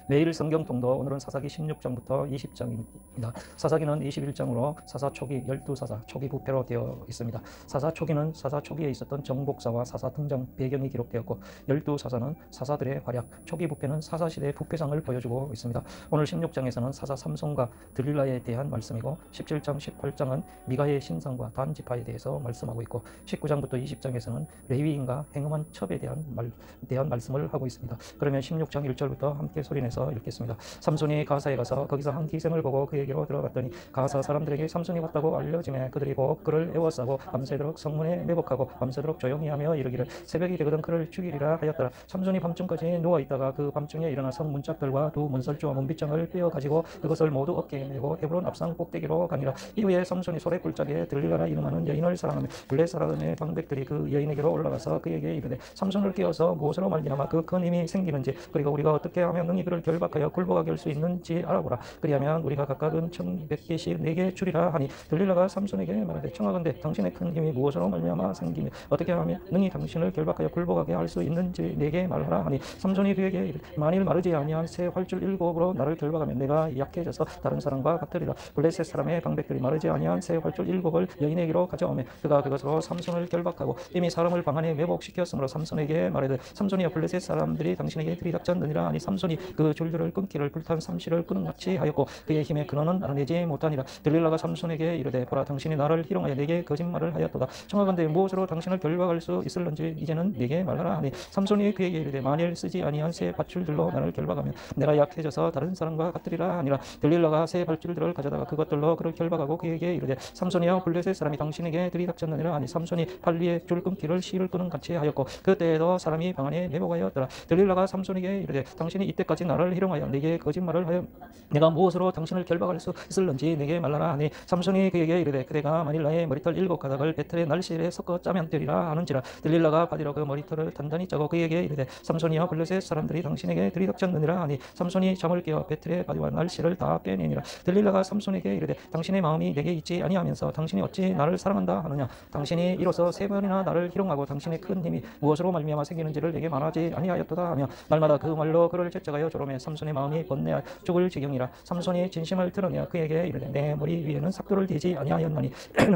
매일 성경 통도 오늘은 사사기 16장부터 20장입니다. 사사기는 21장으로 사사 초기 12사사 초기 부패로 되어 있습니다. 사사 초기는 사사 초기에 있었던 정복사와 사사 등장 배경이 기록되었고 12사사는 사사들의 활약, 초기 부패는 사사시대의 부패상을 보여주고 있습니다. 오늘 16장에서는 사사 삼손과 들릴라에 대한 말씀이고 17장, 18장은 미가의 신상과 단 지파에 대해서 말씀하고 있고 19장부터 20장에서는 레위인과 행음한 첩에 대한 말씀을 하고 있습니다. 그러면 16장 1절부터 함께 소리내서 읽겠습니다. 삼손이 가사에 가서 거기서 한 기생을 보고 그에게로 들어갔더니 가사 사람들에게 삼손이 왔다고 알려지매 그들이 곧 그를 애워싸고 밤새도록 성문에 매복하고 밤새도록 조용히 하며 이르기를 새벽이 되거든 그를 죽이리라 하였더라. 삼손이 밤중까지 누워있다가 그 밤중에 일어나서 문짝들과 두 문설주와 문빗장을 빼어가지고 그것을 모두 어깨에 메고 헤브론 앞산 꼭대기로 가니라. 이후에 삼손이 소래 굴짝에 들릴라라 이름하는 여인을 사랑하며 블레 사람의 방백들이 그 여인에게로 올라가서 그에게 이르되 삼손을 깨워서 무엇으로 말미암아 그 큰 힘이 생기는지 그리고 우리가 어떻게 하면 능히 그를 결박하여 굴복하게 할 수 있는지 알아보라. 그리하면 우리가 각각은 1100개씩 내게 주리라 하니 들릴라가 삼손에게 말하되 청하건대 당신의 큰 힘이 무엇으로 말미암아 생기며 어떻게 하면 능히 당신을 결박하여 굴복하게 할 수 있는지 내게 말하라 하니 삼손이 그에게 이르되 만일 마르지 아니한 새 활줄 7으로 나를 결박하면 내가 약해져서 다른 사람과 같으리라. 블레셋 사람의 방백들이 마르지 아니한 새 활줄 7을 여인에게로 가져오매 그가 그것으로 삼손을 결박하고 이미 사람을 방 안에 매복시켰으므로 삼손에게 말하되 삼손이여 블레셋 사람들이 당신에게 들이닥쳤느니라 하니 삼손이 그 줄들을 끊기를 불탄 삼시를 끊은 같이 하였고 그의 힘의 근원은 알아내지 못하니라. 들릴라가 삼손에게 이르되 보라 당신이 나를 희롱하여 내게 거짓말을 하였도다. 청하건대 무엇으로 당신을 결박할 수 있을런지 이제는 내게 말하라 하니 삼손이 그에게 이르되 만일 쓰지 아니한 새 밧줄들로 나를 결박하면 내가 약해져서 다른 사람과 같으리라 하니라. 들릴라가 새 밧줄들을 가져다가 그것들로 그를 결박하고 그에게 이르되 삼손이여 블레셋 사람이 당신에게 들이닥쳤느니라 하니 삼손이 팔리에 줄 끊기를 실을 끄는 같이 하였고 그때에도 사람이 방 안에 매복하였더라. 들릴라가 삼손에게 이르되 당신이 이때까지 나를 희롱하여 내게 거짓말을 하여 내가 무엇으로 당신을 결박할 수 있을런지 내게 말하라 하니 삼손이 그에게 이르되 그대가 만일 나의 머리털 7가닥을 배틀의 날실에 섞어 짜면 되리라 하는지라. 들릴라가 바디로 그 머리털을 단단히 짜고 그에게 이르되 삼손이여 블레셋 사람들이 당신에게 들이닥쳤느니라 하니 삼손이 잠을 깨어 배틀의 바디와 날실을 다 빼내니라. 들릴라가 삼손에게 이르되 당신의 마음이 내게 있지 아니하면서 당신이 어찌 나를 사랑한다 하느냐. 당신이 이로써 3번이나 나를 희롱하고 당신의 큰 힘이 무엇으로 말미암아 생기는지를 내게 말하지 아니하였도다 하며 날마다 그 말로 그를 채찍하여 조롱해 삼손의 마음이 번뇌하 죽을 지경이라. 삼손이 진심을 드러내어 그에게 이르되 내 머리 위에는 삭도를 대지 아니하였나니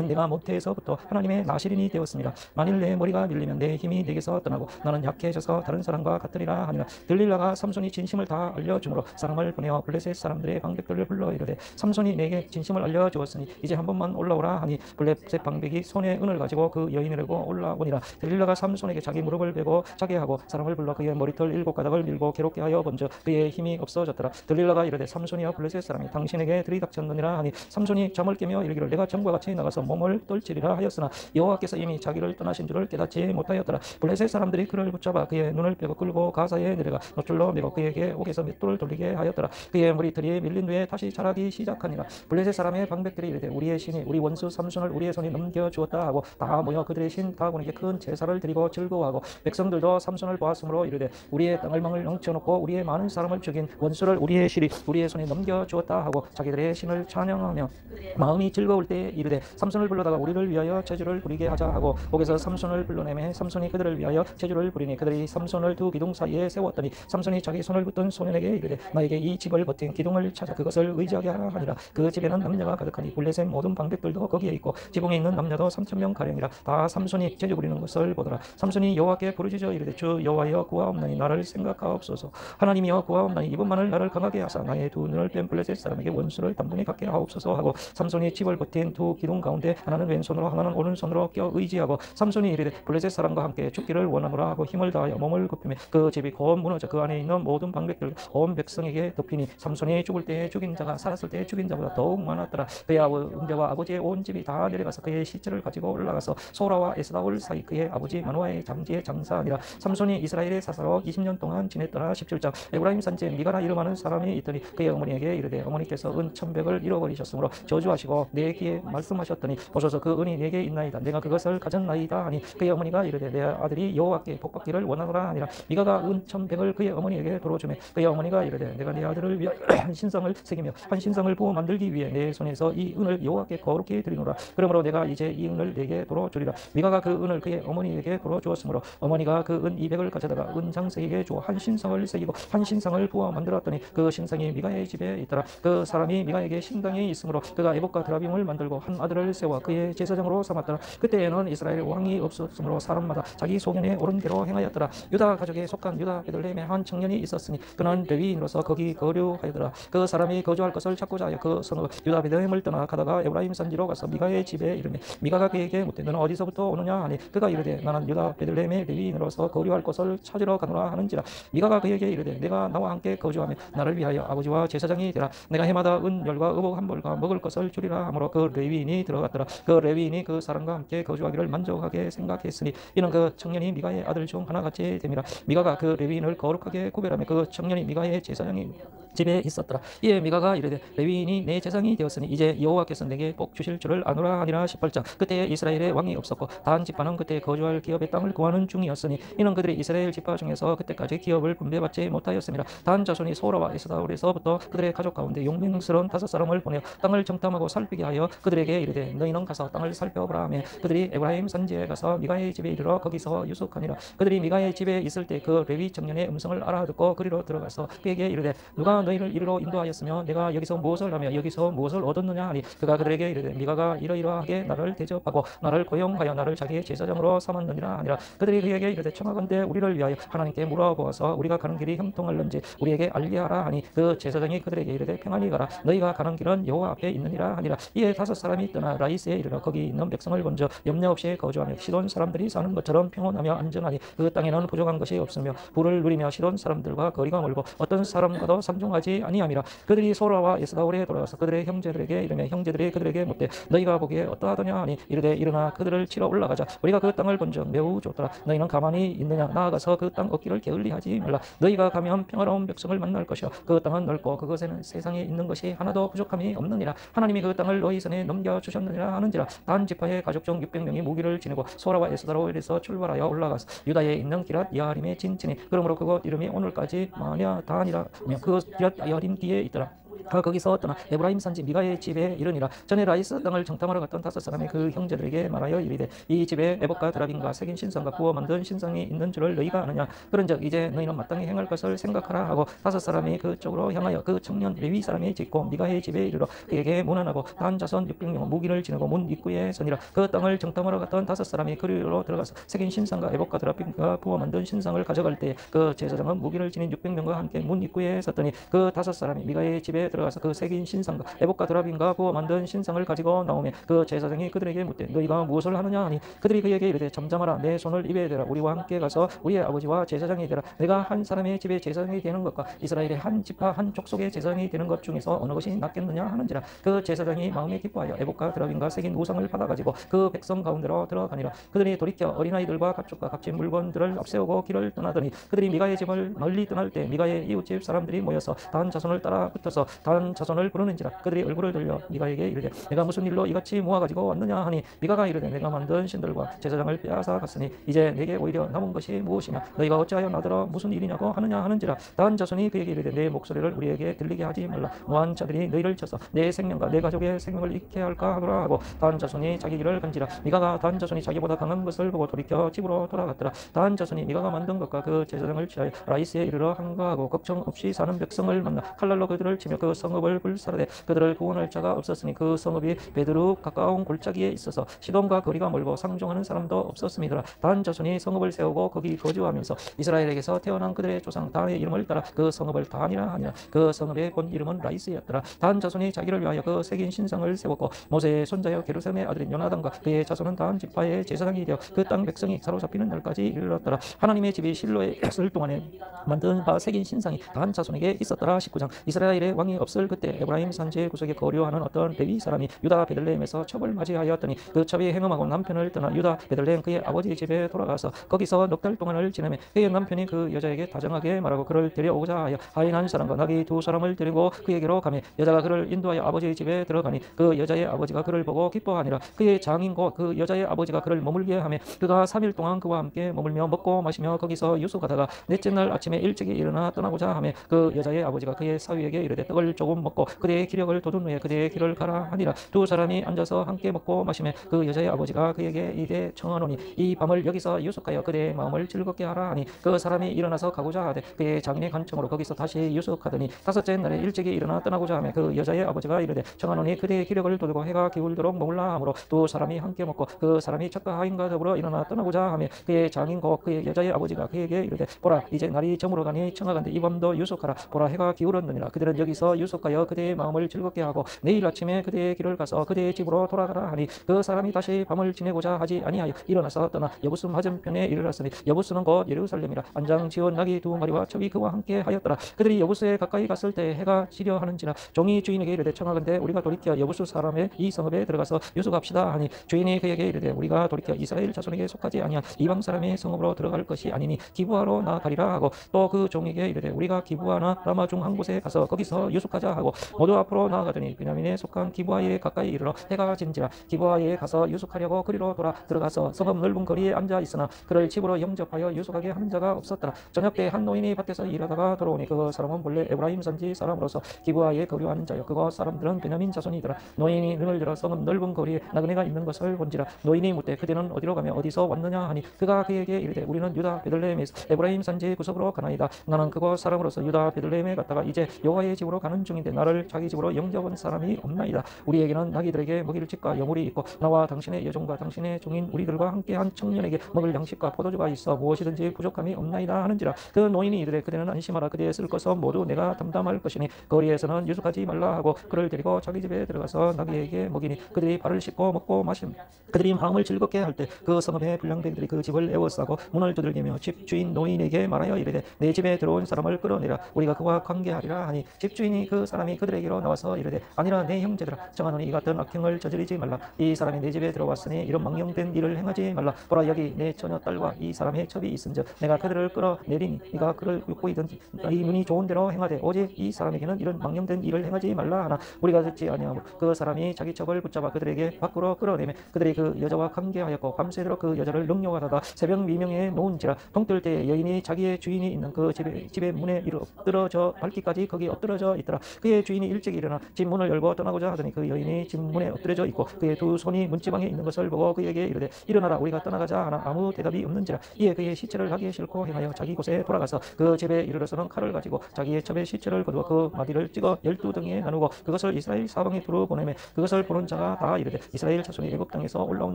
내가 모태에서부터 하나님의 나시린이 되었습니다. 만일 내 머리가 밀리면 내 힘이 내게서 떠나고 나는 약해져서 다른 사람과 같으리라 하니라. 들릴라가 삼손이 진심을 다 알려주므로 사람을 보내어 블레셋 사람들의 방백들을 불러 이르되 삼손이 내게 진심을 알려주었으니 이제 한 번만 올라오라 하니 블레셋 방백이 손에 은을 가지고 그 여인이라고 올라오니라. 들릴라가 삼손에게 자기 무릎을 베고 자게 하고 사람을 불러 그의 머리털 7가닥을 밀고 괴롭게 하여 번져 그의 힘이 없어졌더라. 들릴라가 이르되 삼손이여 블레셋 사람이 당신에게 들이닥쳤느니라 하니 삼손이 잠을 깨며 이르기를 내가 전과 같이 나가서 몸을 떨치리라 하였으나 여호와께서 이미 자기를 떠나신 줄을 깨닫지 못하였더라. 블레셋 사람들이 그를 붙잡아 그의 눈을 빼고 끌고 가사에 내려가 노줄로 매고 그에게 옥에서 맷돌을 돌리게 하였더라. 그의 머리털이 밀린 후에 다시 자라기 시작하니라. 블레셋 사람의 방백들이 이르되 우리의 신이 우리 원수 삼손을 우리의 손에 넘겨주었다 하고 다 모여 그들의 신 다곤에게 큰 제사를 드리고 즐거워하고 백성들도 삼손을 보았으므로 이르되 우리의 땅을 망을 넘쳐놓고 우리의 많은 사람을 죽인 원수를 우리의 신이 우리의 손에 넘겨주었다 하고 자기들의 신을 찬양하며 마음이 즐거울 때 이르되 삼손을 불러다가 우리를 위하여 제주를 부리게 하자 하고 옥에서 삼손을 불러내매 삼손이 그들을 위하여 제주를 부리니 그들이 삼손을 두 기둥 사이에 세웠더니 삼손이 자기 손을 붙든 소년에게 이르되 나에게 이 집을 버틴 기둥을 찾아 그것을 의지하게 하라 하니라. 그 집에는 남녀가 가득하니 블레셋 모든 방백들도 거기에 있고 지붕에 있는 남녀도 3000명 가량이라. 다 삼손이 제주 부리는 것을 보더라. 삼손이 여호와께 부르짖어 이르되 주 여호와여 구하옵나니 나를 생각하옵소서. 하나님이여 구하옵나니 이번만을 나를 강하게 하사 나의 두 눈을 뺀 블레셋 사람에게 원수를 단번에 갖게 하옵소서 하고 삼손이 집을 버틴 두 기둥 가운데 하나는 왼손으로 하나는 오른손으로 껴 의지하고 삼손이 이르되 블레셋 사람과 함께 죽기를 원하노라 하고 힘을 다하여 몸을 굽히며 그 집이 곧 무너져 그 안에 있는 모든 방백들 온 백성에게 덮이니 삼손이 죽을 때 죽인 자가 살았을 때 죽인 자보다 더욱 많았더라. 그의 응대와 아버지의 온 집이 다 내려가서 그의 시체를 가지고 올라가서 소라와 에스다올 사이 그의 아버지 마노아의 장지에 장사하니라. 삼손이 이스라엘의 사사로 20년 동안 지냈더라. 17장 에브라임 산지에 미가라 이름하는 사람이 있더니 그의 어머니에게 이르되 어머니께서 은 1100을 잃어버리셨으므로 저주하시고 내 귀에 말씀하셨더니 보소서 그 은이 내게 있나이다. 내가 그것을 가졌나이다 하니 그의 어머니가 이르되 내 아들이 여호와께 복받기를 원하노라 하니라. 미가가 은 1100을 그의 어머니에게 도로주매 그의 어머니가 이르되 내가 내 아들을 위하여 한 신상을 새기며 한 신상을 부어 만들기 위해 내 손에서 이 은을 여호와께 거룩히 드리노라. 그러므로 내가 이제 이 은을 내게 도로 주리라. 미가가 그 은을 그의 어머니에게 도로 주었으므로 어머니가 그 은 200을 가져다가 은 장색에게 주어 한 신상을 새기고 한 신상을 부어 만들었더니 그 신상이 미가의 집에 있더라. 그 사람이 미가에게 신당이 있으므로 그가 에봇과 드라빔을 만들고 한 아들을 세워 그의 제사장으로 삼았더라. 그때에는 이스라엘 왕이 없었으므로 사람마다 자기 소견에 옳은 대로 행하였더라. 유다 가족에 속한 유다 베들레헴에 한 청년이 있었으니 그는 레위인으로서 거기 거류하였더라. 그 사람이 거주할 것을 찾고자 하여 그 성읍 유다 베들레헴을 떠나 가다가 에브라임 산지로 가서 미가의 집에 이르매 미가가 그에게 묻되 너는 어디서부터 오느냐 하니 그가 이르되 나는 유다 베들레헴의 레위인으로서 거류할 곳을 찾으러 가노라 하는지라. 미가가 그에게 이르되 내가 나와 함께 거주하며 나를 위하여 아버지와 제사장이 되라. 내가 해마다 은열과 의복 한 벌과 먹을 것을 주리라 하므로 그 레위인이 들어갔더라. 그 레위인이 그 사람과 함께 거주하기를 만족하게 생각했으니 이는 그 청년이 미가의 아들 중 하나같이 됨이라. 미가가 그 레위인을 거룩하게 구별하며 그 청년이 미가의 제사장이 집에 있었더라. 이에 미가가 이르되 레위인이 내 제사장이 되었으니 이제 여호와께서 내게 복 주실 줄을 아노라 하니라. 18장. 그때에 이스라엘의 왕이 없었고 단 지파는 그때 거주할 기업의 땅을 구하는 중이었으니 이는 그들이 이스라엘 지파 중에서 그때까지 기업을 분배받지 못하였습니다. 단 자손이 소라와 에스다올에서부터 그들의 가족 가운데 용맹스러운 5사람을 보내어 땅을 정탐하고 살피게 하여 그들에게 이르되 너희는 가서 땅을 살펴보라 하며 그들이 에브라임 산지에 가서 미가의 집에 이르러 거기서 유숙하니라. 그들이 미가의 집에 있을 때 그 레위 청년의 음성을 알아듣고 그리로 들어가서 그에게 이르되 누가 너희를 이리로 인도하였으며 내가 여기서 무엇을 하며 여기서 무엇을 얻었느냐 하니 그가 그들에게 이르되 미가가 이러이러하게 나를 대접하고 나를 고용하여 나를 자기의 제사장으로 삼았느니라 하니라. 그들이 그에게 이르되 청하건대 우리를 위하여 하나님께 물어보아서 우리가 가는 길이 형통할는지 우리에게 알게 하라 하니 그 제사장이 그들에게 이르되 평안히 가라. 너희가 가는 길은 여호와 앞에 있느니라 하니라. 이에 5사람이 떠나 라이스에 이르러 거기 있는 백성을 본즉 염려 없이 거주하며 시돈 사람들이 사는 것처럼 평온하며 안전하니 그 땅에는 부족한 것이 없으며 부를 누리며 시돈 사람들과 거리가 멀고 어떤 사람과도 상종하지 아니함이라. 그들이 소라와 에스다올에 돌아가서 그들의 형제들에게 이르며 형제들이 그들에게 묻되 너희가 보기에 어떠하더냐 하니 이르되 일어나 그들을 치러 올라가자. 우리가 그 땅을 본즉 매우 좋더라. 너희는 가만히 있느냐. 나아가서 그 땅 얻기를 게을리하지 말라. 너희가 가면 평화로운 백성을 만날 것이요 그 땅은 넓고 그것에는 세상에 있는 것이 하나도 부족함이 없느니라. 하나님이 그 땅을 너희 손에 넘겨주셨느니라 하는지라. 단 지파의 가족 중 600명이 무기를 지니고 소라와 에스다올에서 출발하여 올라가서 유다에 있는 기랏 야하림에 진치니 그러므로 그곳 이름이 오늘까지 마냐단이라 그 기랏 야하림 뒤에 있더라. 거기서 떠나 에브라임 산지 미가의 집에 이르니라. 전에 라이스 땅을 정탐하러 갔던 5사람이 그 형제들에게 말하여 이르되 이 집에 에봇과 드라빔과 새긴 신상과 구워 만든 신상이 있는 줄을 너희가 아느냐. 그런즉 이제 너희는 마땅히 행할 것을 생각하라 하고 5사람이 그쪽으로 향하여 그 청년 레위 사람이 짓고 미가의 집에 이르러 그에게 문안하고 단 자손 600명 무기를 지니고 문 입구에 서니라. 그 땅을 정탐하러 갔던 5사람이 그리로 들어가서 새긴 신상과 에봇과 드라빔과 구워 만든 신상을 가져갈 때 그 제사장은 무기를 지닌 600명과 함께 문 입구에 섰더니 그 5사람이 미가의 집에 들어가서 그 새긴 신상과 에봇과 드라빔과 구워 만든 신상을 가지고 나오며 그 제사장이 그들에게 묻되 너희가 무엇을 하느냐 하니 그들이 그에게 이르되 잠잠하라. 내 손을 입에 대라. 우리와 함께 가서 우리의 아버지와 제사장이 되라. 내가 한 사람의 집에 제사장이 되는 것과 이스라엘의 한 지파 한 족속의 제사장이 되는 것 중에서 어느 것이 낫겠느냐 하는지라. 그 제사장이 마음에 기뻐하여 에봇과 드라빔과 새긴 우상을 받아가지고 그 백성 가운데로 들어가니라. 그들이 돌이켜 어린아이들과 가축과 값진 물건들을 앞세우고 길을 떠나더니 그들이 미가의 집을 멀리 떠날 때 미가의 이웃집 사람들이 모여서 단 자손을 따라 붙어서 단 자손을 부르는지라. 그들이 얼굴을 돌려 미가에게 이르되 내가 무슨 일로 이같이 모아가지고 왔느냐 하니 미가가 이르되 내가 만든 신들과 제사장을 빼앗아 갔으니 이제 내게 오히려 남은 것이 무엇이냐. 너희가 어찌하여 나더러 무슨 일이냐고 하느냐 하는지라. 단 자손이 그에게 이르되 내 목소리를 우리에게 들리게 하지 말라. 무한 자들이 너희를 쳐서 내 생명과 내 가족의 생명을 잃게 할까 하노라 하고 단 자손이 자기 길을 간지라. 미가가 단 자손이 자기보다 강한 것을 보고 돌이켜 집으로 돌아갔더라. 단 자손이 미가가 만든 것과 그 제사장을 취하여 라이스에 이르러 한가하고 걱정 없이 사는 백성을 만나 칼날로 그들을 치며 그 성읍을 불사르되 그들을 구원할 자가 없었으니 그 성읍이 베드룩 가까운 골짜기에 있어서 시돈과 거리가 멀고 상종하는 사람도 없었음이더라. 단 자손이 성읍을 세우고 거기 거주하면서 이스라엘에게서 태어난 그들의 조상 단의 이름을 따라 그 성읍을 단이라 하니라. 그 성읍의 본 이름은 라이스였더라. 단 자손이 자기를 위하여 그 새긴 신상을 세웠고 모세의 손자여 게르셈의 아들인 요나단과 그의 자손은 단 지파의 제사장이 되어 그 땅 백성이 사로잡히는 날까지 이르렀더라. 하나님의 집이 실로에 있을 동안에 만든 바 새긴 신상이 단 자손에게 있었더라. 19장. 이스라엘의 왕이 없을 그때 에브라임 산지의 구석에 거류하는 어떤 레위 사람이 유다 베들레헴에서 첩을 맞이하였더니 그 첩이 행음하고 남편을 떠나 유다 베들레헴 그의 아버지 집에 돌아가서 거기서 넉 달 동안을 지내며 그의 남편이 그 여자에게 다정하게 말하고 그를 데려오고자 하여 하인 한 사람과 나귀 2사람을 데리고 그에게로 가매 여자가 그를 인도하여 아버지 집에 들어가니 그 여자의 아버지가 그를 보고 기뻐하니라. 그의 장인 곧 그 여자의 아버지가 그를 머물게 하며 그가 3일 동안 그와 함께 머물며 먹고 마시며 거기서 유숙하다가 넷째 날 아침에 일찍이 일어나 떠나고자 하며 그 여자의 아버지가 그의 사위에게 이르되 떡을 떡을 조금 먹고 그대의 기력을 돋운 후에 그대의 길을 가라 하니라. 두 사람이 앉아서 함께 먹고 마시며 그 여자의 아버지가 그에게 이르되 청하노니 이 밤을 여기서 유숙하여 그대의 마음을 즐겁게 하라 하니 그 사람이 일어나서 가고자 하되 그의 장인의 간청으로 거기서 다시 유숙하더니 다섯째 날에 일찍이 일어나 떠나고자 하며 그 여자의 아버지가 이르되 청하노니 그대의 기력을 돋우고 해가 기울도록 머물라 하므로 두 사람이 함께 먹고 그 사람이 척과 하인과 더불어 일어나 떠나고자 하며 그의 장인 곧 그의 여자의 아버지가 그에게 이르되 보라 이제 날이 저물어 가니 청하건대 이 밤도 유숙하라. 보라 해가 기울었느니라. 그들은 여기서 유숙하여 그대의 마음을 즐겁게 하고 내일 아침에 그대의 길을 가서 그대의 집으로 돌아가라 하니 그 사람이 다시 밤을 지내고자 하지 아니하여 일어나서 떠나 여부스 맞은편에 이르렀으니 여부스는 곧 예루살렘이라. 안장 지원 나귀 두 마리와 첩이 그와 함께 하였더라. 그들이 여부스에 가까이 갔을 때 해가 지려 하는지라 종이 주인에게 이르되 청하건대 우리가 돌이켜 여부스 사람의 이 성읍에 들어가서 유숙합시다 하니 주인이 그에게 이르되 우리가 돌이켜 이스라엘 자손에게 속하지 아니한 이방 사람의 성읍으로 들어갈 것이 아니니 기브아로 나가리라 하고 또 그 종에게 이르되 우리가 기브아나 라마 중 한 곳에 가서 거기서 유숙하자 하고 모두 앞으로 나아가더니 베냐민에 속한 기브아에 가까이 이르러 해가 진지라. 기브아에 가서 유숙하려고 그리로 돌아 들어가서 성읍 넓은 거리에 앉아 있으나 그를 집으로 영접하여 유숙하게 하는 자가 없었더라. 저녁 때 한 노인이 밭에서 일하다가 돌아오니 그 사람은 본래 에브라임 선지 사람으로서 기브아에 거류하는 자여 그와 사람들은 베냐민 자손이더라. 노인이 눈을 들어 성읍 넓은 거리에 나그네가 있는 것을 본지라. 노인이 묻되 그대는 어디로 가며 어디서 왔느냐 하니 그가 그에게 이르되 우리는 유다 베들레헴에서 에브라임 산지 구석으로 가나이다. 나는 그곳 사람으로서 유다 베들레헴에 갔다가 이제 여호와의 집으로 가는 중인데 나를 자기 집으로 영접한 사람이 없나이다. 우리에게는 나귀들에게 먹일 집과 여물이 있고 나와 당신의 여종과 당신의 종인 우리들과 함께한 청년에게 먹을 양식과 포도주가 있어 무엇이든지 부족함이 없나이다 하는지라. 그 노인이 이르되 그대는 안심하라. 그대의 쓸 것은 모두 내가 담당할 것이니 거리에서는 유숙하지 말라 하고 그를 데리고 자기 집에 들어가서 나귀에게 먹이니 그들이 발을 씻고 먹고 마심 그들이 마음을 즐겁게 할 때 그 성읍의 불량배들이 그 집을 에워싸고 문을 두들기며 집주인 노인에게 말하여 이르되 내 집에 들어온 사람을 끌어내라. 우리가 그와 관계하리라 하니 집주인이 그 사람이 그들에게로 나와서 이르되 아니라 내 형제들아 청하노니 이 같은 악행을 저지르지 말라. 이 사람이 내 집에 들어왔으니 이런 망령된 일을 행하지 말라. 보라 여기 내 처녀 딸과 이 사람의 첩이 있은즉 내가 그들을 끌어내리니 네가 그를 욕보이든지 이 눈이 좋은 대로 행하되 오직 이 사람에게는 이런 망령된 일을 행하지 말라 하나 우리가 듣지 아니하므로 그 사람이 자기 첩을 붙잡아 그들에게 밖으로 끌어내매 그들이 그 여자와 관계하였고 밤새도록 그 여자를 능욕하다가 새벽 미명에 놓은지라. 동뜰 때에 여인이 자기의 주인이 있는 그 집의 문에 이르 엎드러져 밟기까지 거기 엎드러져 있더라. 그의 주인이 일찍 일어나 집 문을 열고 떠나고자 하더니 그 여인이 집 문에 엎드러져 있고 그의 두 손이 문지방에 있는 것을 보고 그에게 이르되 일어나라 우리가 떠나가자 하나 아무 대답이 없는지라. 이에 그의 시체를 하기 싫고 행하여 자기 곳에 돌아가서 그 집에 이르러서는 칼을 가지고 자기의 첩의 시체를 거두어 그 마디를 찍어 12등에 나누고 그것을 이스라엘 사방에 두루 보내매 그것을 보는 자가 다 이르되 이스라엘 자손이 애굽 땅에서 올라온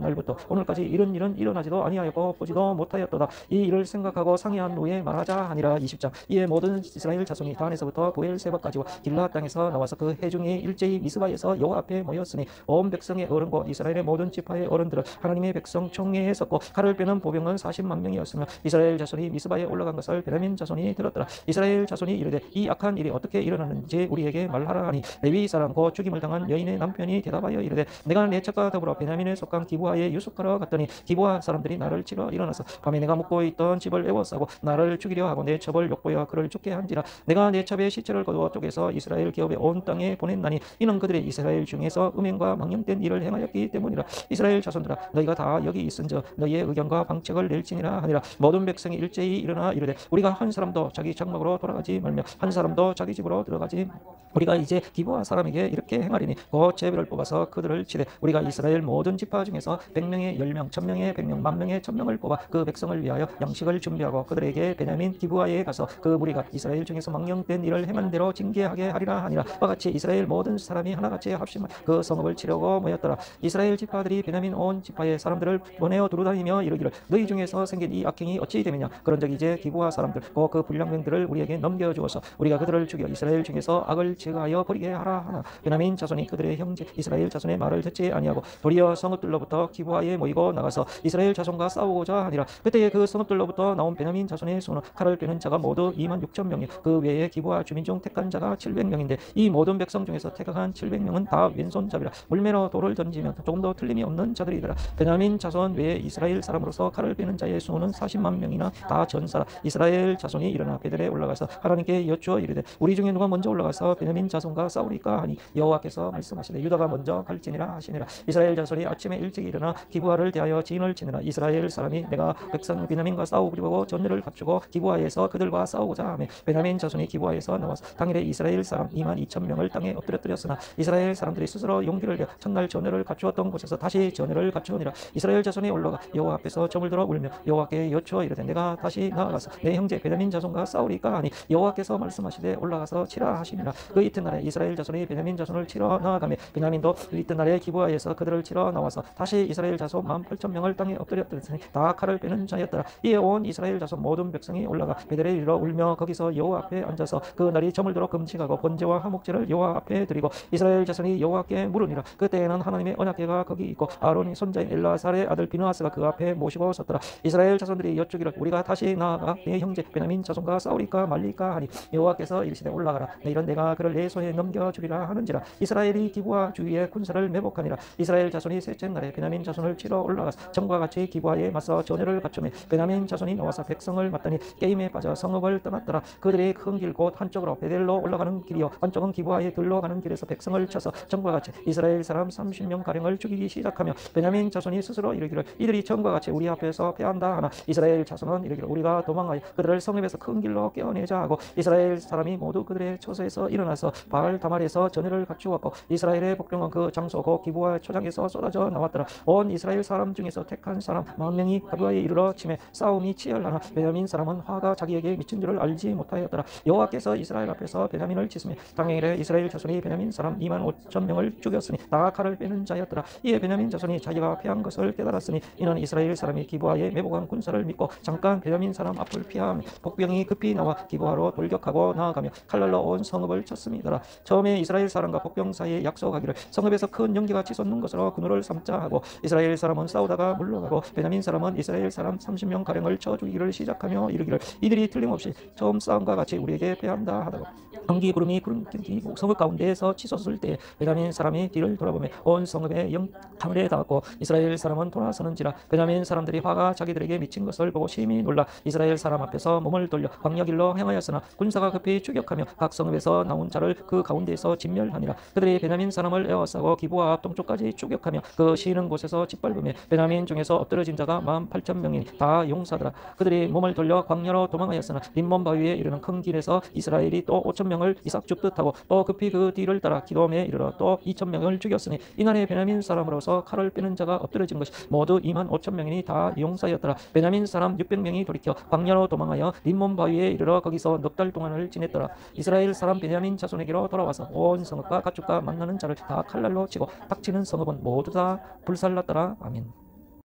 날부터 오늘까지 이런 일은 일어나지도 아니하였고 보지도 못하였도다. 이 일을 생각하고 상의한 후에 말하자 하니라. 20장 이에 모든 이스라엘 자손이 단에서부터 부엘세바까지와 길라 땅에서 나와서 그 해중이 일제히 미스바에서 여호와 앞에 모였으니 온 백성의 어른과 이스라엘의 모든 지파의 어른들은 하나님의 백성 총회에 섰고 칼을 빼는 보병은 40만 명이었으며 이스라엘 자손이 미스바에 올라간 것을 베냐민 자손이 들었더라. 이스라엘 자손이 이르되 이 악한 일이 어떻게 일어났는지 우리에게 말하라 하니 레위 사람 곧 죽임을 당한 여인의 남편이 대답하여 이르되 내가 내 첩과 더불어 베냐민에 속한 기브아에 유숙하러 갔더니 기브아 사람들이 나를 치러 일어나서 밤에 내가 묵고 있던 집을 에워싸고 나를 죽이려 하고 내 첩을 욕보여 그를 죽게 한지라. 내가 내 첩의 시체를 거두어 쪼개서 이스라엘 기업의 온 땅에 보냈나니 이는 그들이 이스라엘 중에서 음행과 망령된 일을 행하였기 때문이라. 이스라엘 자손들아 너희가 다 여기 있은즉 너희의 의견과 방책을 낼지니라 하니라. 모든 백성이 일제히 일어나 이르되 우리가 한 사람도 자기 장막으로 돌아가지 말며 한 사람도 자기 집으로 들어가지 우리가 이제 기브아 사람에게 이렇게 행하리니 곧 제비를 뽑아서 그들을 치되 우리가 이스라엘 모든 지파 중에서 100명의 10명 1000명의 100명 10,000명의 1000명을 뽑아 그 백성을 위하여 양식을 준비하고 그들에게 베냐민 기브아에 가서 그 무리가 이스라엘 중에서 망령된 일을 행한 대로 징계하게 하리라 하니라. 이와 같이 이스라엘 모든 사람이 하나같이 합심하여 그 성읍을 치려고 모였더라. 이스라엘 지파들이 베냐민 온 지파의 사람들을 보내어 두루다니며 이르기를 너희 중에서 생긴 이 악행이 어찌 되느냐. 그런즉 이제 기브아 사람들 곧 그 불량병들을 우리에게 넘겨주어서 우리가 그들을 죽여 이스라엘 중에서 악을 제거하여 버리게 하라 하나 베냐민 자손이 그들의 형제 이스라엘 자손의 말을 듣지 아니하고 도리어 성읍들로부터 기브아에 모이고 나가서 이스라엘 자손과 싸우고자 하니라. 그때에 그 성읍들로부터 나온 베냐민 자손의 수는 칼을 빼는 자가 모두 26,000명이요 그 외에 기브아 주민 중 택한 자가 700명인데 이 모든 백성 중에서 택한 700명은 다 왼손잡이라 물매로 돌을 던지면 조금도 틀림이 없는 자들이더라. 베냐민 자손 외에 이스라엘 사람으로서 칼을 빼는 자의 수는 40만 명이나 다 전사라. 이스라엘 자손이 일어나 베델에 올라가서 하나님께 여쭈어 이르되 우리 중에 누가 먼저 올라가서 베냐민 자손과 싸우리까 하니 여호와께서 말씀하시되 유다가 먼저 갈지니라 하시니라. 이스라엘 자손이 아침에 일찍 일어나 기브아를 대하여 진을 치느라. 이스라엘 사람이 내가 백성 베냐민과 싸우려고 전열을 갖추고 기브아에서 그들과 싸우고자 하며 베냐민 자손이 기브아에서 나와서 당일에 이스라엘 사람 2만 2천 명을 땅에 엎드려뜨렸으나 이스라엘 사람들이 스스로 용기를 내 첫날 전열을 갖추었던 곳에서 다시 전열을 갖추니라. 이스라엘 자손이 올라가 여호와 앞에서 점을 들어 울며 여호와께 여쭈어 이르되 내가 다시 나아가서 내 형제 베냐민 자손과 싸우리까 하니 여호와께서 말씀하시되 올라가서 치라 하시니라. 그 이튿날에 이스라엘 자손이 베냐민 자손을 치러 나아가며 베냐민도 그 이튿날에 기브아에서 그들을 치러 나와서 다시 이스라엘 자손 18,000명을 땅에 엎드렸더니 다 칼을 빼는 자였더라. 이에 온 이스라엘 자손 모든 백성이 올라가 베델에 이르러 울며 거기서 여호와 앞에 앉아서 그 날이 저물 도록 금식하고 번제와 화목제를 여호와 앞에 드리고 이스라엘 자손이 여호와께 물으니라. 그때에는 하나님의 언약궤가 거기 있고 아론이 손자인 엘라살의 아들 비느하스가 그 앞에 모시고 섰더라. 이스라엘 자손들이 여쭈기를 우리가 다시 나아가 내 형제 베냐민 자손과 싸우리까 말리까 하니 여호와께서 이르시되 올라가라. 내일은 내가 그를 내 손에 넘겨주리라 하는지라. 이스라엘이 기브아 주위에 군사를 매복하니라. 이스라엘 자손이 셋째 날에 베냐민 자손을 치러 올라가서 전과 같이 기브아에 맞서 전열을 갖추며 베냐민 자손이 나와서 백성을 맞더니 게임에 빠져 성읍을 떠났더라. 그들이 큰 길 곧 한쪽으로 베델로 올라가는 길이요 한쪽은 기브아에 들러 가는 길에서 백성을 쳐서 전과 같이 이스라엘 사람 30명 가량을 죽이기 시작하며 베냐민 자손이 스스로 이르기를 이들이 전과 같이 우리 앞에서 패한다 하나 이스라엘 자손은 이르기를 우리가 도망하여 그들을 성읍에서 큰 길로 깨어내자 하고 이스라엘 사람이 모두 그들의 처소에서 일어나서 바알 다말에서 전열을 갖추었고 이스라엘의 복병은 그 장소 곧 기브아 초장에서 쏟아져 나왔더라. 온 이스라엘 사람 중에서 택한 사람 10,000명이 기브아에 이르러 치매 싸움이 치열하나 베냐민 사람은 화가 자기에게 미친 줄을 알지 못하였더라. 여호와께서 이스라엘 앞에서 베냐민을 치시며 당일에 이스라엘 자손이 베냐민 사람 25,000명을 죽였으니 다 칼을 빼는 자였더라. 이에 베냐민 자손이 자기가 패한 것을 깨달았으니 이는 이스라엘 사람이 기브아에 매복한 군사를 믿고 잠깐 베냐민 사람 앞을 피하며 복병이 급히 나와 기브아로 돌격하고 나아가며 칼날로 온 성읍을 쳤음이더라. 처음에 이스라엘 사람과 복병 사이에 약속하기를 성읍에서 큰 연기가 치솟는 것으로 그늘을 삼자 하고 이스라엘 사람은 싸우다가 물러가고 베냐민 사람은 이스라엘 사람 30명 가량을 쳐 죽이기를 시작하며 이르기를 이들이 틀림없이 처음 싸움과 같이 우리에게 패한다 하다가 한기 구름이 성읍 가운데에서 치솟을 때 베냐민 사람이 뒤를 돌아보며 온 성읍에 하늘에 닿았고 이스라엘 사람은 돌아서는지라. 베냐민 사람들이 화가 자기들에게 미친 것을 보고 심히 놀라 이스라엘 사람 앞에서 몸을 돌려 광야 길로 행하였으나 군사가 급히 추격하며 각 성읍에서 나온 자를 그 가운데에서 진멸하니라. 그들이 베냐민 사람을 에워싸고 기브아 앞 동쪽까지 추격하며 그 쉬는 곳에서 짓밟으며 베냐민 중에서 엎드러진 자가 18,000명이니 다 용사더라. 그들이 몸을 돌려 광야로 도망하였으나 림몬 바위에 이르는 큰 길에서 이스라엘이 또 5,000명을 이삭 줍듯하고 또 급히 그 뒤를 따라 기돔에 이르러 또 2,000명을 죽였으니 이날에 베냐민 사람으로서 칼을 빼는 자가 엎드러진 것이 모두 25,000명이니 다 용사였더라. 베냐민 사람 600명이 돌이켜 광야로 도망하여 림몬 바위에 이르러 거기서 넉 달 동안을 지냈더라. 이스라엘 사람 베냐민 자손에게로 돌아와서 온 성읍과 가축과 만나는 자를 다 칼날로 치고 닥치는 성읍은 모두 다 불살랐더라. 아멘.